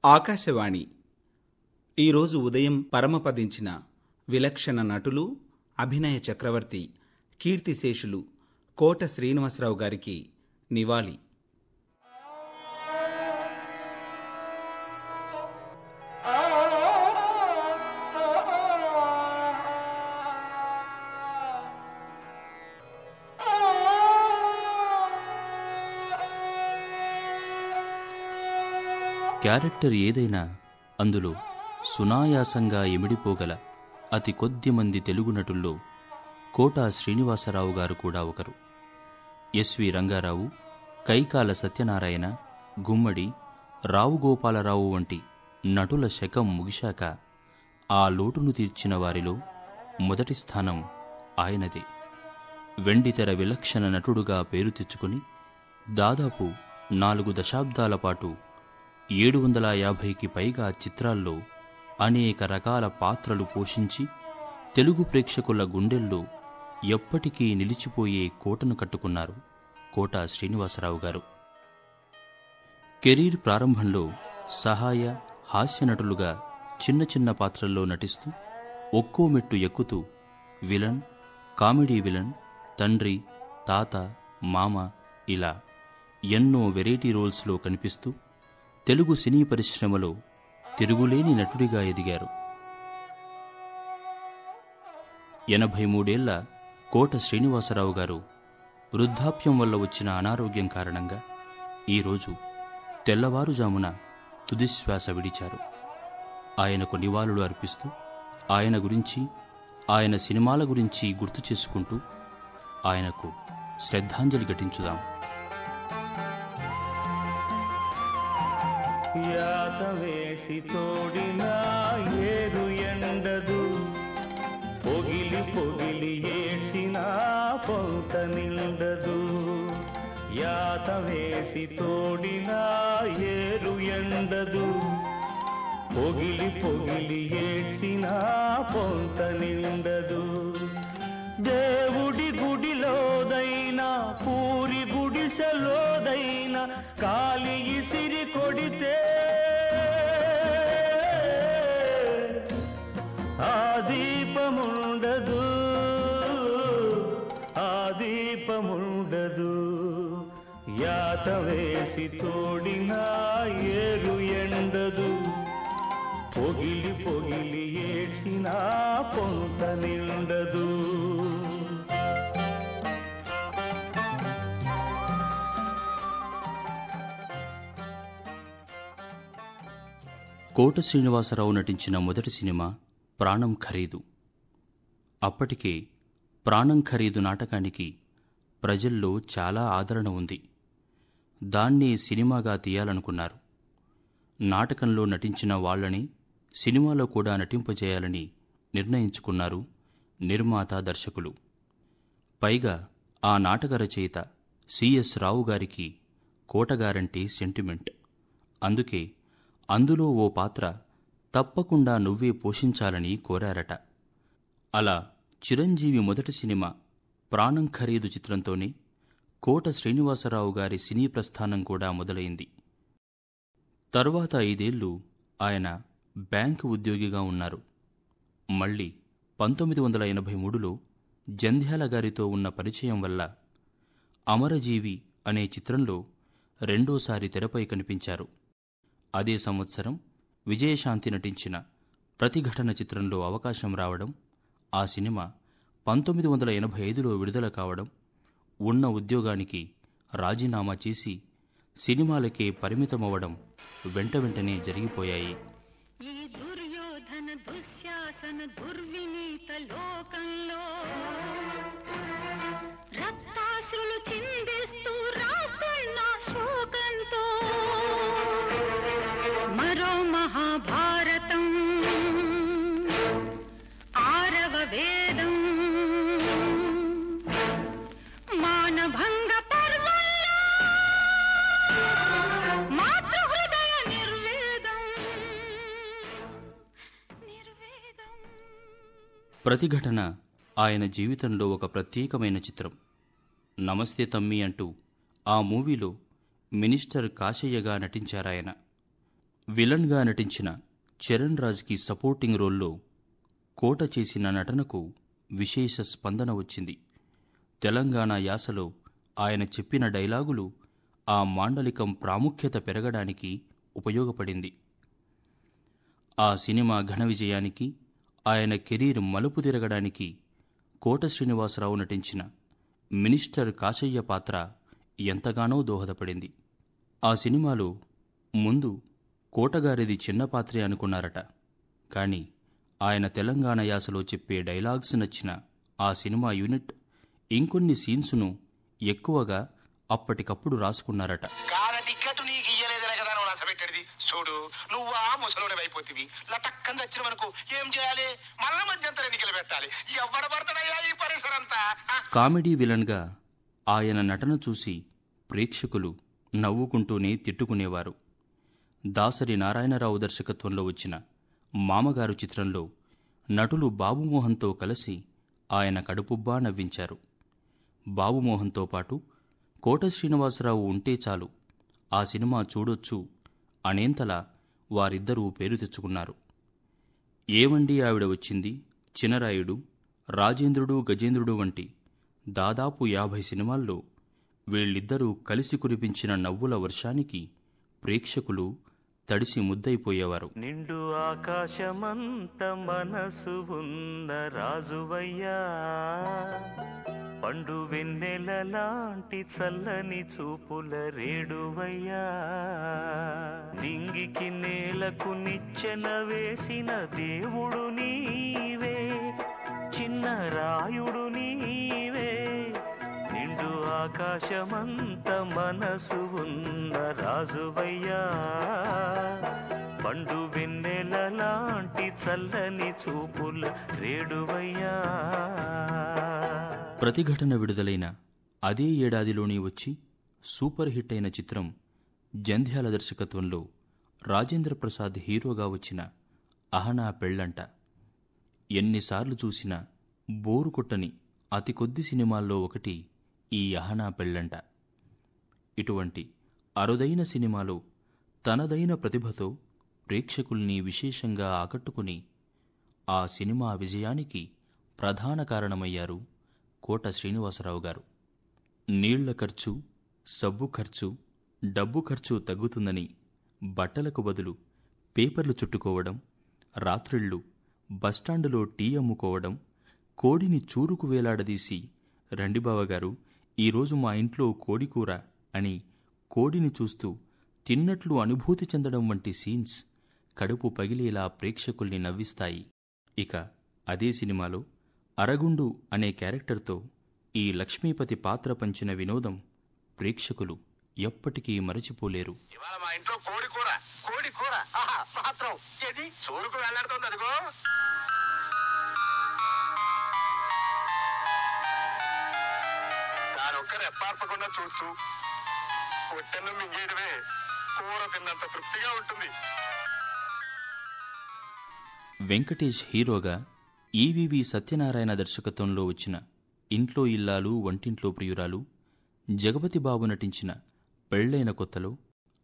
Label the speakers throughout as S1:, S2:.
S1: ఆకాశవాణి ఈరోజు ఉదయం పరమపదించిన విలక్షణ నటులు, అభినయ చక్రవర్తి, కీర్తిశేషులు కోట శ్రీనివాసరావు గారికి నివాళి.
S2: క్యారెక్టర్ ఏదైనా అందులో సునాయాసంగా ఇమిడిపోగల అతి కొద్ది మంది తెలుగు నటుల్లో కోట శ్రీనివాసరావు గారు కూడా ఒకరు. ఎస్వి రంగారావు, కైకాల సత్యనారాయణ, గుమ్మడి, రావు గోపాలరావు వంటి నటుల శకం ముగిశాక ఆ లోటును తీర్చిన వారిలో మొదటి స్థానం ఆయనదే. వెండితెర విలక్షణ నటుడుగా పేరు తెచ్చుకుని దాదాపు 4 దశాబ్దాల పాటు 750కి పైగా చిత్రాల్లో అనేక రకాల పాత్రలు పోషించి తెలుగు ప్రేక్షకుల గుండెల్లో ఎప్పటికీ నిలిచిపోయే కోటను కట్టుకున్నారు కోట శ్రీనివాసరావు గారు. కెరీర్ ప్రారంభంలో సహాయ, హాస్య నటులుగా చిన్న చిన్న పాత్రల్లో నటిస్తూ ఒక్కో మెట్టు ఎక్కుతూ విలన్, కామెడీ విలన్, తండ్రి, తాత, మామ ఇలా ఎన్నో వెరైటీ రోల్స్లో కనిపిస్తూ తెలుగు సినీ పరిశ్రమలో తిరుగులేని నటుడిగా ఎదిగారు. 83 ఏళ్ల కోట శ్రీనివాసరావు గారు వృద్ధాప్యం వల్ల వచ్చిన అనారోగ్యం కారణంగా ఈరోజు తెల్లవారుజామున తుదిశ్వాస విడిచారు. ఆయనకు నివాళులు అర్పిస్తూ ఆయన గురించి, ఆయన సినిమాల గురించి గుర్తు చేసుకుంటూ ఆయనకు శ్రద్ధాంజలి ఘటించుదాం.
S3: యాత వేసి తోడిన ఏరు ఎండదు, పొగిలి పొగిలి ఏడ్చిన పొంత నిండదు. యాత వేసి తోడిన ఏరు ఎండదు, పొగిలి పొగిలి ఏడ్చిన పొంత నిండదు. దేవుడి గుడిలోదైనా, పూరి గుడిసెలోదైనా కాలి ఇసిరి కొడితే ఆ దీపముండదు, ఆ దీపముండదు. యాత వేసి తోడిన ఏరు ఎండదు, పొగిలి పొగిలి ఏడ్చిన పొంత నిండదు.
S2: కోట శ్రీనివాసరావు నటించిన మొదటి సినిమా ప్రాణం ఖరీదు. అప్పటికే ప్రాణం ఖరీదు నాటకానికి ప్రజల్లో చాలా ఆదరణ ఉంది. దాన్ని సినిమాగా తీయాలనుకున్నారు. నాటకంలో నటించిన వాళ్లని సినిమాలో కూడా నటింపజేయాలని నిర్ణయించుకున్నారు నిర్మాత, దర్శకులు. పైగా ఆ నాటక రచయిత సిఎస్ రావు గారికి కోటగారంటే సెంటిమెంట్. అందుకే అందులో ఓ పాత్ర తప్పకుండా నువ్వే పోషించాలని కోరారట. అలా చిరంజీవి మొదటి సినిమా ప్రాణం ఖరీదు చిత్రంతోనే కోట శ్రీనివాసరావు గారి సినీ ప్రస్థానం కూడా మొదలైంది. తరువాత 5 ఏళ్లు ఆయన బ్యాంకు ఉద్యోగిగా ఉన్నారు. మళ్లీ 1983లో జంధ్యాల గారితో ఉన్న పరిచయం వల్ల అమరజీవి అనే చిత్రంలో రెండోసారి తెరపై కనిపించారు. అదే సంవత్సరం విజయశాంతి నటించిన ప్రతిఘటన చిత్రంలో అవకాశం రావడం, ఆ సినిమా 1985లో విడుదల కావడం, ఉన్న ఉద్యోగానికి రాజీనామా చేసి సినిమాలకే పరిమితమవ్వడం వెంట వెంటనే జరిగిపోయాయి.
S4: ఈ దుర్యోధన దుశ్శాసన దుర్వినీత లోకంలో రక్తాశ్రులు చిందిస్తూ రాస్తున్న శోకంతో మరో మహాభారతం, 6వ వేదం, మానభంగ పర్వంలో మాతృహృదయ నిర్వేదం.
S2: ప్రతిఘటన ఆయన జీవితంలో ఒక ప్రత్యేకమైన చిత్రం. నమస్తే తమ్మి అంటూ ఆ మూవీలో మినిస్టర్ కాశయ్యగా నటించారాయన. విలన్గా నటించిన చరణ్ రాజ్కి సపోర్టింగ్ రోల్లో కోట చేసిన నటనకు విశేష స్పందన వచ్చింది. తెలంగాణ యాసలో ఆయన చెప్పిన డైలాగులు ఆ మాండలికం ప్రాముఖ్యత పెరగడానికి ఉపయోగపడింది. ఆ సినిమా ఘన విజయానికి, ఆయన కెరీర్ మలుపు తిరగడానికి కోట శ్రీనివాసరావు నటించిన మినిస్టర్ కాశయ్య పాత్ర ఎంతగానో దోహదపడింది. ఆ సినిమాలో ముందు కోటగారిది చిన్న పాత్రే అనుకున్నారట. కాని ఆయన తెలంగాణ యాసలో చెప్పే డైలాగ్స్ నచ్చిన ఆ సినిమా యూనిట్ ఇంకొన్ని సీన్సును ఎక్కువగా అప్పటికప్పుడు రాసుకున్నారట.
S5: చూడు, నువ్వా ముసలోని అయిపోతివి, లటక్కని వచ్చిన వరకు ఏం చేయాలి? మళ్ళా మధ్యంతరం ఎన్నికలు పెట్టాలి. ఎవడ పడతాడయ్యా ఈ పరిసరంతా?
S2: కామెడీ విలన్గా ఆయన నటన చూసి ప్రేక్షకులు నవ్వుకుంటూనే తిట్టుకునేవారు. దాసరి నారాయణరావు దర్శకత్వంలో వచ్చిన మామగారు చిత్రంలో నటులు బాబుమోహన్తో కలిసి ఆయన కడుపుబ్బా నవ్వించారు. బాబుమోహన్తో పాటు కోట శ్రీనివాసరావు ఉంటే చాలు, ఆ సినిమా చూడొచ్చు అనేంతలా వారిద్దరూ పేరు తెచ్చుకున్నారు. ఏవండి ఆవిడ వచ్చింది, చినరాయుడు, రాజేంద్రుడు గజేంద్రుడు వంటి దాదాపు 50 సినిమాల్లో వీళ్ళిద్దరూ కలిసి కురిపించిన నవ్వుల వర్షానికి ప్రేక్షకులు తడిసి ముద్దయిపోయేవారు.
S3: నిండు ఆకాశమంత మనసు ఉన్న రాజువయ్యా, పండు వెన్నెల లాంటి చల్లని చూపుల రేడువయ్యా, నింగికి నేలకు నిచ్చెన వేసిన దేవుడు నీవే, చిన్న రాయుడు నీవే. నిండు ఆకాశమంత మనసు ఉన్న రాజువయ్యా, పండు వెన్నెల లాంటి చల్లని చూపుల రేడువయ్యా.
S2: ప్రతిఘటన విడుదలైన అదే ఏడాదిలోనే వచ్చి సూపర్ హిట్ అయిన చిత్రం జంధ్యాల దర్శకత్వంలో రాజేంద్ర ప్రసాద్ హీరోగా వచ్చిన అహనా పెళ్ళంట. ఎన్నిసార్లు చూసినా బోరు కొట్టని అతి కొద్ది సినిమాల్లో ఒకటి ఈ అహనా పెళ్ళంట. ఇటువంటి అరుదైన సినిమాలో తనదైన ప్రతిభతో ప్రేక్షకుల్ని విశేషంగా ఆకట్టుకుని ఆ సినిమా విజయానికి ప్రధాన కారణమయ్యారు కోట శ్రీనివాసరావు గారు. నీళ్ల ఖర్చు, సబ్బు ఖర్చు, డబ్బు ఖర్చు తగ్గుతుందని బట్టలకు బదులు పేపర్లు చుట్టుకోవడం, రాత్రిళ్ళు బస్టాండులో టీ అమ్ముకోవడం, కోడిని చూరుకు వేలాడదీసి రండిబావగారు ఈరోజు మా ఇంట్లో కోడికూర అని కోడిని చూస్తూ తిన్నట్లు అనుభూతి చెందడం వంటి సీన్స్ కడుపు పగిలేలా ప్రేక్షకుల్ని నవ్విస్తాయి. ఇక అదే సినిమాలో అరగుండు అనే క్యారెక్టర్తో ఈ లక్ష్మీపతి పాత్ర పంచిన వినోదం ప్రేక్షకులు ఎప్పటికీ మరచిపోలేరు.
S5: ఇవాళ మా ఇంట్లో కోడి కూర, కోడి కూర మాత్రం ఏది చూరుకు వెళ్లాడుతుంది. అదిగో దానొక్క రెప్పార్పకుండా చూస్తూ పొట్టెన్ను మింగేయడమే కూర తిన్నంత తృప్తిగా ఉంటుంది.
S2: వెంకటేష్ హీరోగా ఈవీవి సత్యనారాయణ దర్శకత్వంలో వచ్చిన ఇంట్లో ఇల్లాలు వంటింట్లో ప్రియురాలు, జగపతి బాబు నటించిన పెళ్లైన కొత్తలో,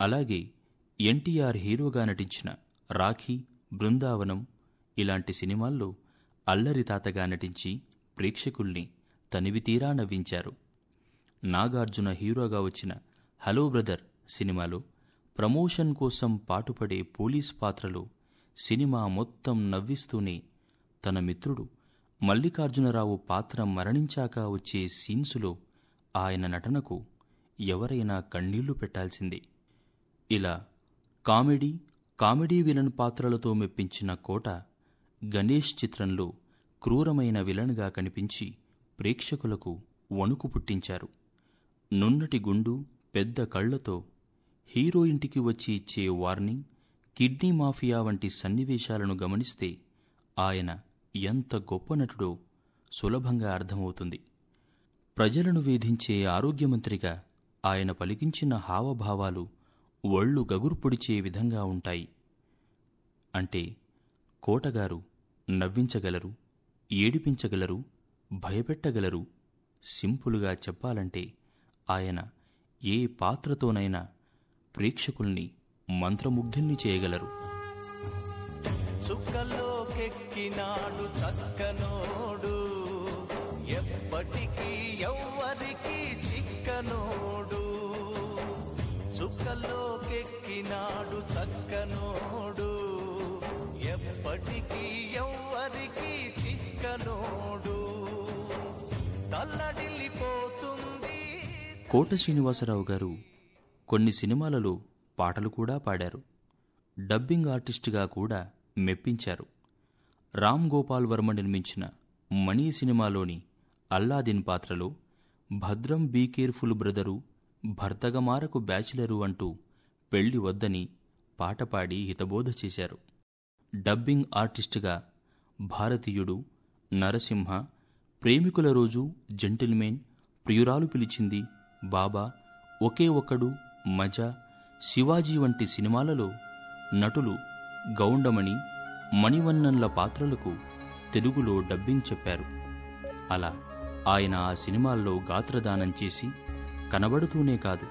S2: అలాగే ఎన్టీఆర్ హీరోగా నటించిన రాఖీ, బృందావనం ఇలాంటి సినిమాల్లో అల్లరి తాతగా నటించి ప్రేక్షకుల్ని తనివితీరా నవ్వించారు. నాగార్జున హీరోగా వచ్చిన హలో బ్రదర్ సినిమాలో ప్రమోషన్ కోసం పాటుపడే పోలీస్ పాత్రలో సినిమా మొత్తం నవ్విస్తూనే తన మిత్రుడు మల్లికార్జునరావు పాత్ర మరణించాక వచ్చే సీన్సులో ఆయన నటనకు ఎవరైనా కన్నీళ్లు పెట్టాల్సిందే. ఇలా కామెడీ విలన్ పాత్రలతో మెప్పించిన కోట గణేష్ చిత్రంలో క్రూరమైన విలన్గా కనిపించి ప్రేక్షకులకు వణుకు పుట్టించారు. నున్నటి గుండు, పెద్ద కళ్లతో హీరో ఇంటికి వచ్చి ఇచ్చే వార్నింగ్, కిడ్నీ మాఫియా వంటి సన్నివేశాలను గమనిస్తే ఆయన ఎంత గొప్ప నటుడో సులభంగా అర్థమవుతుంది. ప్రజలను వేధించే ఆరోగ్యమంత్రిగా ఆయన పలికించిన హావభావాలు ఒళ్ళు గగురు పొడిచే విధంగా ఉంటాయి. అంటే కోటగారు నవ్వించగలరు, ఏడిపించగలరు, భయపెట్టగలరు. సింపుల్గా చెప్పాలంటే ఆయన ఏ పాత్రతోనైనా ప్రేక్షకుల్ని మంత్రముగ్ధుల్ని చేయగలరు.
S6: చుక్కలోకెక్కినాడు చక్కనోడు, ఎప్పటికీ ఎవ్వరికి చిక్కనోడు. చుక్కలోకెక్కినాడు చక్కనోడు, ఎప్పటికీ ఎవ్వరికి చిక్కనోడు. తల్లడిల్లిపోతుంది.
S2: కోట శ్రీనివాసరావు గారు కొన్ని సినిమాలలో పాటలు కూడా పాడారు. డబ్బింగ్ ఆర్టిస్టుగా కూడా మెప్పించారు. రామ్ గోపాల్ వర్మ నిర్మించిన మణి సినిమాలోని అల్లాదిన్ పాత్రలో భద్రం బీ కేర్ఫుల్ బ్రదరు, భర్తగమారకు బ్యాచిలరు అంటూ పెళ్లి వద్దని పాట పాడి హితబోధ చేశారు. డబ్బింగ్ ఆర్టిస్టుగా భారతీయుడు, నరసింహ, ప్రేమికుల రోజు, జెంటిల్మెన్, ప్రియురాలు పిలిచింది, బాబా, ఒకే ఒక్కడు, మజా, శివాజీ వంటి సినిమాలలో నటులు గౌండమణి, మణివన్నన్ల పాత్రలకు తెలుగులో డబ్బింగ్ చెప్పారు. అలా ఆయన ఆ సినిమాల్లో గాత్రదానం చేసి కనబడుతూనే కాదు,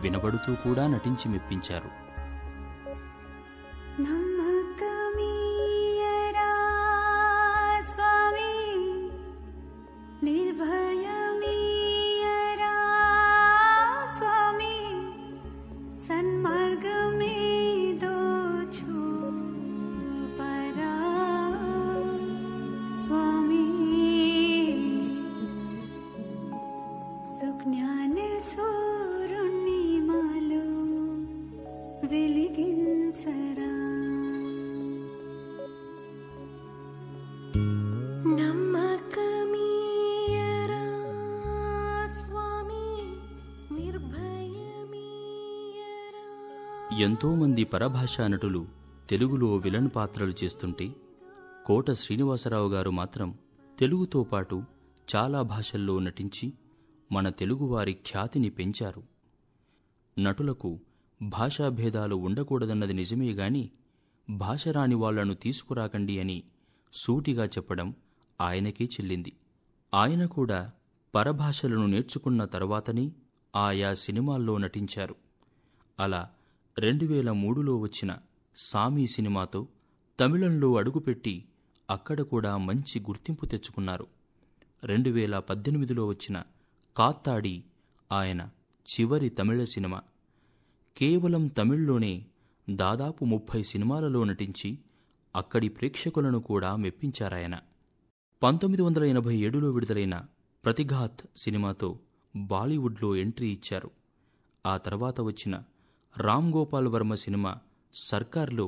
S2: వినబడుతూ కూడా నటించి మెప్పించారు.
S7: నమ్మకమీయరా స్వామి, నిర్భయమీయరా స్వామి, సన్మార్గమేదో చూపరా స్వామి, సుజ్ఞాన సూరుణ్ణి మాలో వెలిగించరా. నమ్మకమీయరా స్వామి, నిర్భయమీయరా.
S2: ఎంతోమంది పరభాషా నటులు తెలుగులో విలన్ పాత్రలు చేస్తుంటే కోట శ్రీనివాసరావు గారు మాత్రం తెలుగుతో పాటు చాలా భాషల్లో నటించి మన తెలుగువారి ఖ్యాతిని పెంచారు. నటులకు భాషాభేదాలు ఉండకూడదన్నది నిజమే గాని భాష రాని వాళ్లను తీసుకురాకండి అని సూటిగా చెప్పడం ఆయనకే చెల్లింది. ఆయన కూడా పరభాషలను నేర్చుకున్న తర్వాతనే ఆయా సినిమాల్లో నటించారు. అలా 2003లో వచ్చిన సామి సినిమాతో తమిళంలో అడుగుపెట్టి అక్కడ కూడా మంచి గుర్తింపు తెచ్చుకున్నారు. 2018లో వచ్చిన కాత్తాడి ఆయన చివరి తమిళ సినిమా. కేవలం తమిళ్లోనే దాదాపు 30 సినిమాలలో నటించి అక్కడి ప్రేక్షకులను కూడా మెప్పించారాయన. 1987లో విడుదలైన ప్రతిఘాత్ సినిమాతో బాలీవుడ్లో ఎంట్రీ ఇచ్చారు. ఆ తర్వాత వచ్చిన రామ్ గోపాల్ వర్మ సినిమా సర్కార్లో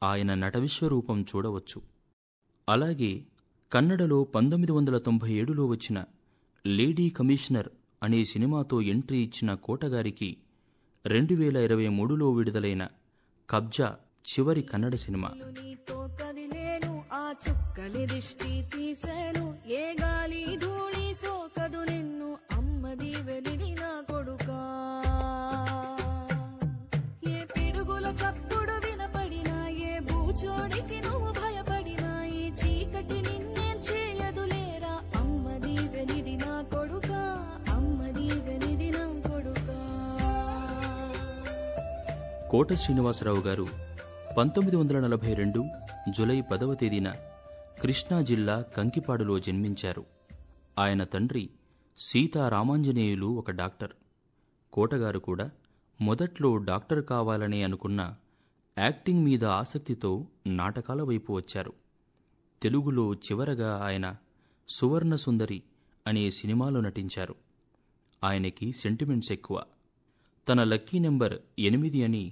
S2: ఆయన నటవిశ్వరూపం చూడవచ్చు. అలాగే కన్నడలో 1997లో వచ్చిన లేడీ కమిషనర్ అనే సినిమాతో ఎంట్రీ ఇచ్చిన కోటగారికి 2023లో విడుదలైన కబ్జా చివరి కన్నడ సినిమా.
S8: నీతో కదిలేను ఆ చుక్కలి దిష్టి తీసేను, ఏ గాలి ధూళి సోకదు నిన్ను, అమ్మది వెలిది నా కొడుకా. ఏ పిడుగుల చప్పుడు వినపడినా, ఏ బూచోడికి నువ్వు భయపడినా, ఈ చీకటి నిన్నేం చేయదులేరా, అమ్మది వెలిది నా కొడుకా, అమ్మది వెలిది నా కొడుకా.
S2: కోట శ్రీనివాసరావు గారు 1942 జూలై 10వ తేదీన కృష్ణా జిల్లా కంకిపాడులో జన్మించారు. ఆయన తండ్రి సీతారామాంజనేయులు ఒక డాక్టర్. కోటగారు కూడా మొదట్లో డాక్టర్ కావాలనే అనుకున్న యాక్టింగ్ మీద ఆసక్తితో నాటకాల వైపు వచ్చారు. తెలుగులో చివరగా ఆయన సువర్ణ సుందరి అనే సినిమాలో నటించారు. ఆయనకి సెంటిమెంట్స్ ఎక్కువ. తన లక్కీ నెంబర్ 8 అని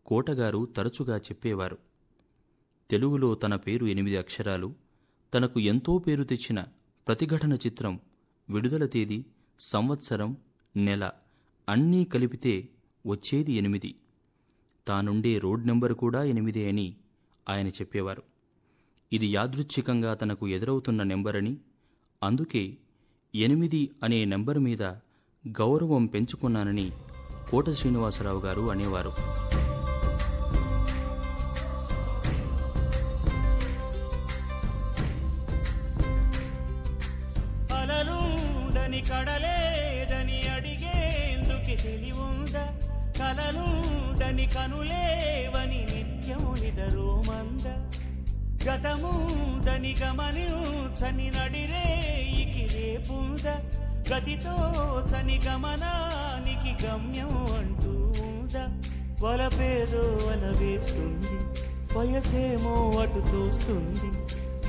S2: కోటగారు తరచుగా చెప్పేవారు. తెలుగులో తన పేరు 8 అక్షరాలు, తనకు ఎంతో పేరు తెచ్చిన ప్రతిఘటన చిత్రం విడుదల తేదీ, సంవత్సరం, నెల అన్నీ కలిపితే వచ్చేది 8. తానుండే రోడ్ నెంబర్ కూడా 8 అని ఆయన చెప్పేవారు. ఇది యాదృచ్ఛికంగా తనకు ఎదురవుతున్న నెంబరని, అందుకే 8 అనే నెంబర్ మీద గౌరవం పెంచుకున్నానని కోట శ్రీనివాసరావు గారు అనేవారు.
S9: కడలేదని అడిగేందుకు తెలివుందా, కలలుండ
S6: కదని కనులేవని నిత్యము నిదరో మంద గతముందని గమనించని నడిరేయికి రేపుంద గతితో చని గమనానికి గమ్యం అంటూ ఉందా వలపేదో వల వేస్తుంది వయసేమో అటు తోస్తుంది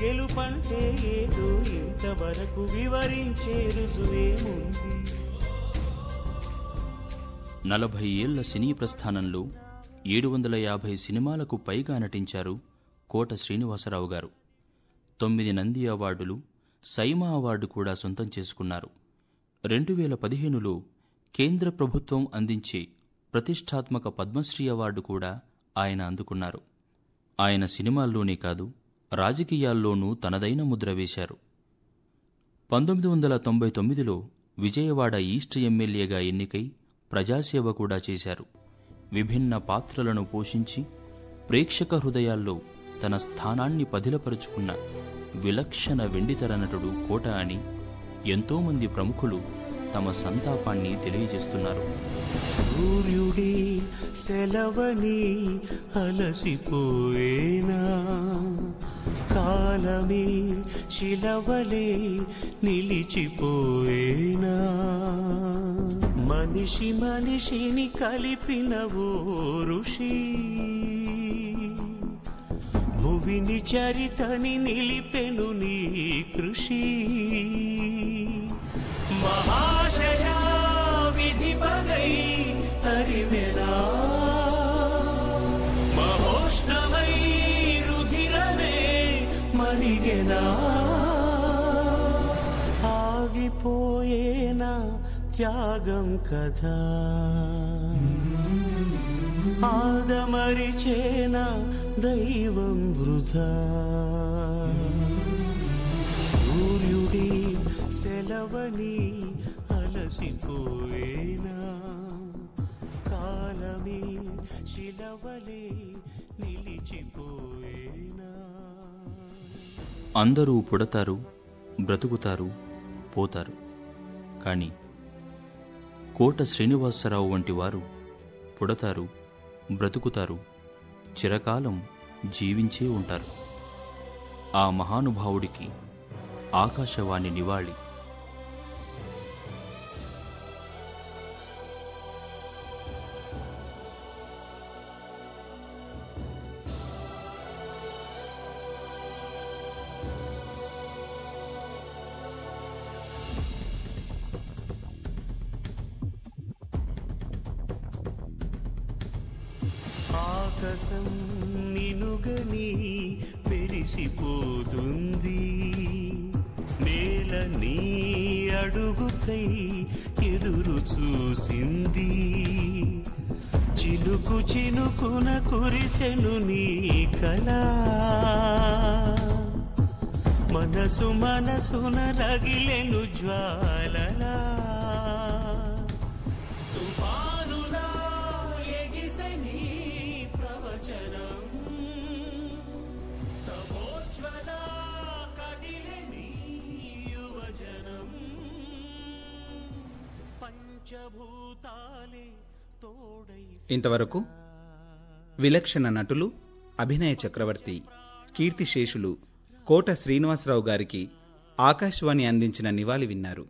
S6: గెలుపంటే ఏదో ఇంతవరకు వివరించే రుజువేముంది
S2: 40 ఏళ్ల సినీ ప్రస్థానంలో 750 సినిమాలకు పైగా నటించారు కోట శ్రీనివాసరావు గారు. 9 నంది అవార్డులు, సైమా అవార్డు కూడా సొంతం చేసుకున్నారు. 2015లో కేంద్ర ప్రభుత్వం అందించే ప్రతిష్టాత్మక పద్మశ్రీ అవార్డు కూడా ఆయన అందుకున్నారు. ఆయన సినిమాల్లోనే కాదు, రాజకీయాల్లోనూ తనదైన ముద్ర వేశారు. 1999లో విజయవాడ ఈస్ట్ ఎమ్మెల్యేగా ఎన్నికై ప్రజాసేవ కూడా చేశారు. విభిన్న పాత్రలను పోషించి ప్రేక్షక హృదయాల్లో తన స్థానాన్ని పదిలపరుచుకున్న విలక్షణ వెండితెర నటుడు కోట అని ఎంతోమంది ప్రముఖులు తమ సంతాపాన్ని తెలియజేస్తున్నారు.
S6: సూర్యుడి సెలవని అలసిపోయేనా కాలమే శిలవలే నిలిచిపోయేనా మనిషి మనిషిని కలిపిన ఓ ఋషి భువిని చరితని నిలిపెను నీ కృషి మహాశయా విధి పగై తరిమెనా మహోష్ణమై రుధిరమే మరిగెనా ఆగిపోయేనా త్యాగం కదా ఆదమరిచేనా దైవం వృధా సూర్యుడి సెలవని అలసిపోయేనా కాలమే శిలవలే నిలిచిపోయేనా.
S2: అందరూ పుడతారు, బ్రతుకుతారు, పోతారు. కానీ కోట శ్రీనివాసరావు వంటి వారు పుడతారు, బ్రతుకుతారు, చిరకాలం జీవించే ఉంటారు. ఆ మహానుభావుడికి ఆకాశవాణి నివాళి.
S6: ఆకాశం నినుగని మెరిసిపోతుంది నేల నీ అడుగుకై ఎదురు చూసింది చినుకు చినుకున కురిసెను నీ కళ మనసు మనసున రగిలెను జ్వాలలా తుఫానులా ఎగిసె నీ ప్రవచనం తపోజ్వల కదిలె నీ యువజనం పంచభూతాలే తోడై.
S1: ఇంతవరకు విలక్షణ నటులు, అభినయ చక్రవర్తి, కీర్తిశేషులు కోట శ్రీనివాసరావు గారికి ఆకాశవాణి అందించిన నివాళి విన్నారు.